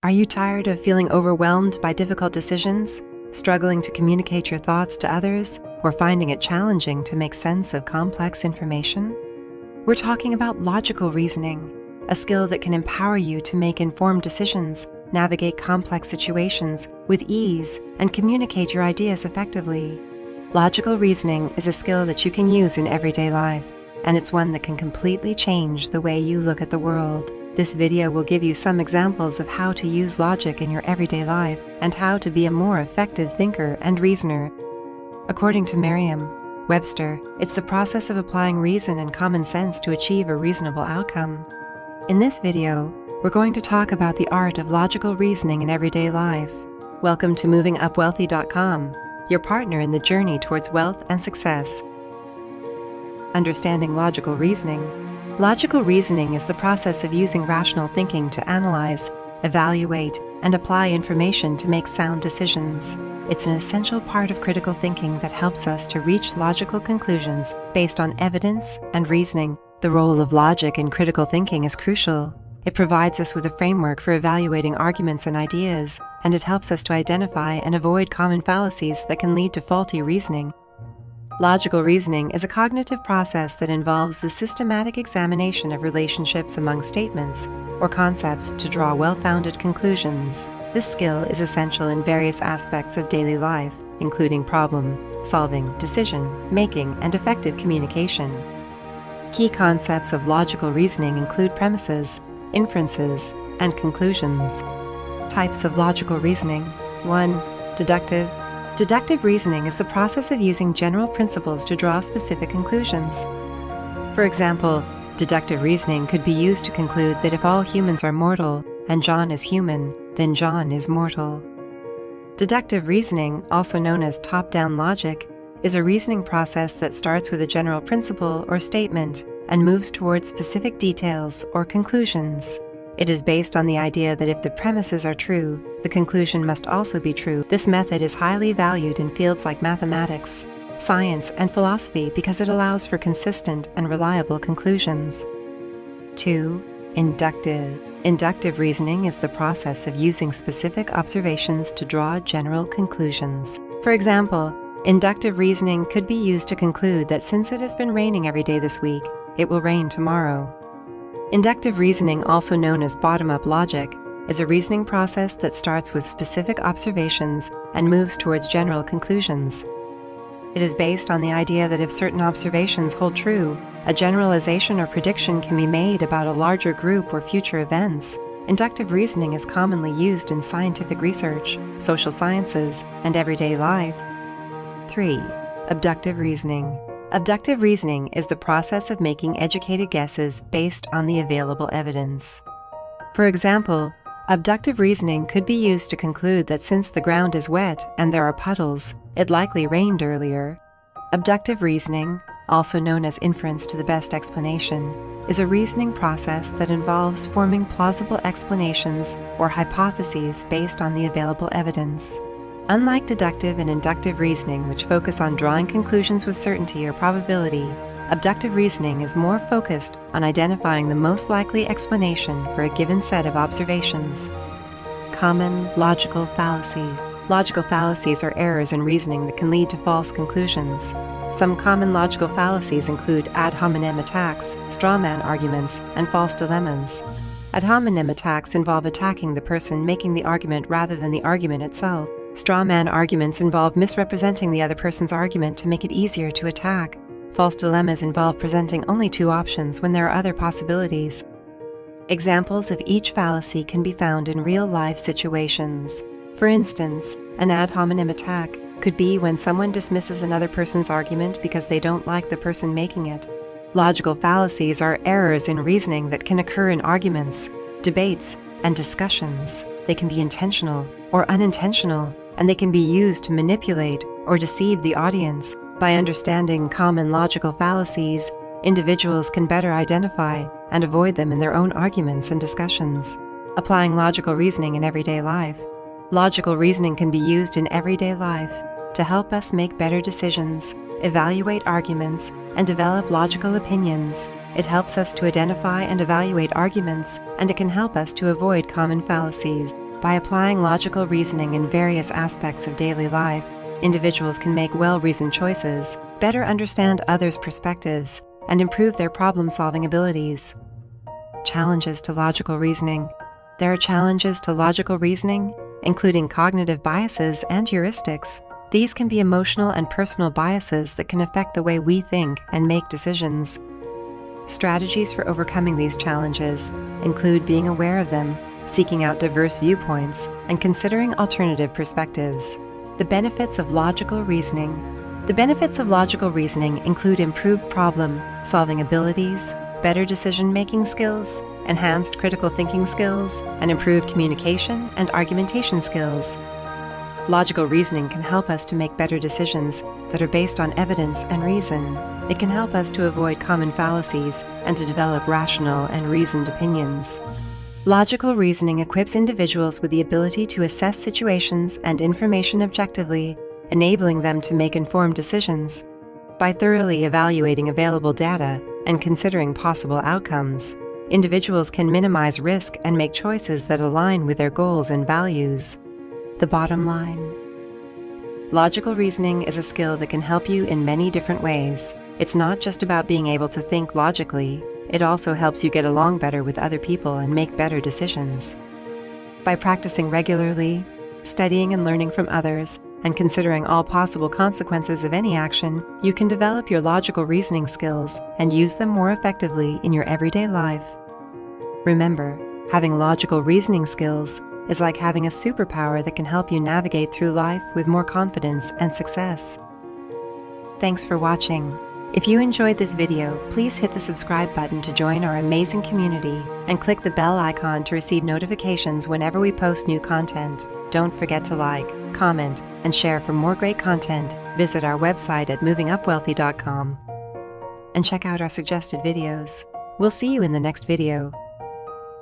Are you tired of feeling overwhelmed by difficult decisions, struggling to communicate your thoughts to others, or finding it challenging to make sense of complex information? We're talking about logical reasoning, a skill that can empower you to make informed decisions, navigate complex situations with ease, and communicate your ideas effectively. Logical reasoning is a skill that you can use in everyday life, and it's one that can completely change the way you look at the world. This video will give you some examples of how to use logic in your everyday life and how to be a more effective thinker and reasoner. According to Merriam-Webster, it's the process of applying reason and common sense to achieve a reasonable outcome. In this video, we're going to talk about the art of logical reasoning in everyday life. Welcome to MovingUpWealthy.com, your partner in the journey towards wealth and success. Understanding logical reasoning. Logical reasoning is the process of using rational thinking to analyze, evaluate, and apply information to make sound decisions. It's an essential part of critical thinking that helps us to reach logical conclusions based on evidence and reasoning. The role of logic in critical thinking is crucial. It provides us with a framework for evaluating arguments and ideas, and it helps us to identify and avoid common fallacies that can lead to faulty reasoning. Logical reasoning is a cognitive process that involves the systematic examination of relationships among statements or concepts to draw well-founded conclusions. This skill is essential in various aspects of daily life, including problem-solving, decision-making, and effective communication. Key concepts of logical reasoning include premises, inferences, and conclusions. Types of logical reasoning. 1. Deductive. Deductive reasoning is the process of using general principles to draw specific conclusions. For example, deductive reasoning could be used to conclude that if all humans are mortal and John is human, then John is mortal. Deductive reasoning, also known as top-down logic, is a reasoning process that starts with a general principle or statement and moves towards specific details or conclusions. It is based on the idea that if the premises are true, the conclusion must also be true. This method is highly valued in fields like mathematics, science, and philosophy because it allows for consistent and reliable conclusions. 2. Inductive. Inductive reasoning is the process of using specific observations to draw general conclusions. For example, inductive reasoning could be used to conclude that since it has been raining every day this week, it will rain tomorrow. Inductive reasoning, also known as bottom-up logic, is a reasoning process that starts with specific observations and moves towards general conclusions. It is based on the idea that if certain observations hold true, a generalization or prediction can be made about a larger group or future events. Inductive reasoning is commonly used in scientific research, social sciences, and everyday life. 3. Abductive reasoning. Abductive reasoning is the process of making educated guesses based on the available evidence. For example, abductive reasoning could be used to conclude that since the ground is wet and there are puddles, it likely rained earlier. Abductive reasoning, also known as inference to the best explanation, is a reasoning process that involves forming plausible explanations or hypotheses based on the available evidence. Unlike deductive and inductive reasoning, which focus on drawing conclusions with certainty or probability, abductive reasoning is more focused on identifying the most likely explanation for a given set of observations. Common logical fallacies. Logical fallacies are errors in reasoning that can lead to false conclusions. Some common logical fallacies include ad hominem attacks, straw man arguments, and false dilemmas. Ad hominem attacks involve attacking the person making the argument rather than the argument itself. Straw man arguments involve misrepresenting the other person's argument to make it easier to attack. False dilemmas involve presenting only two options when there are other possibilities. Examples of each fallacy can be found in real-life situations. For instance, an ad hominem attack could be when someone dismisses another person's argument because they don't like the person making it. Logical fallacies are errors in reasoning that can occur in arguments, debates, and discussions. They can be intentional or unintentional, and they can be used to manipulate or deceive the audience. By understanding common logical fallacies, individuals can better identify and avoid them in their own arguments and discussions. Applying logical reasoning in everyday life. Logical reasoning can be used in everyday life to help us make better decisions, evaluate arguments, and develop logical opinions. It helps us to identify and evaluate arguments, and it can help us to avoid common fallacies. By applying logical reasoning in various aspects of daily life, individuals can make well-reasoned choices, better understand others' perspectives, and improve their problem-solving abilities. Challenges to logical reasoning. There are challenges to logical reasoning, including cognitive biases and heuristics. These can be emotional and personal biases that can affect the way we think and make decisions. Strategies for overcoming these challenges include being aware of them, seeking out diverse viewpoints, and considering alternative perspectives. The benefits of logical reasoning. The benefits of logical reasoning include improved problem-solving abilities, better decision-making skills, enhanced critical thinking skills, and improved communication and argumentation skills. Logical reasoning can help us to make better decisions that are based on evidence and reason. It can help us to avoid common fallacies and to develop rational and reasoned opinions. Logical reasoning equips individuals with the ability to assess situations and information objectively, enabling them to make informed decisions. By thoroughly evaluating available data and considering possible outcomes, individuals can minimize risk and make choices that align with their goals and values. The bottom line. Logical reasoning is a skill that can help you in many different ways. It's not just about being able to think logically, it also helps you get along better with other people and make better decisions. By practicing regularly, studying and learning from others, and considering all possible consequences of any action, you can develop your logical reasoning skills and use them more effectively in your everyday life. Remember, having logical reasoning skills is like having a superpower that can help you navigate through life with more confidence and success. Thanks for watching. If you enjoyed this video, please hit the subscribe button to join our amazing community and click the bell icon to receive notifications whenever we post new content. Don't forget to like, comment, and share for more great content. Visit our website at movingupwealthy.com and check out our suggested videos. We'll see you in the next video.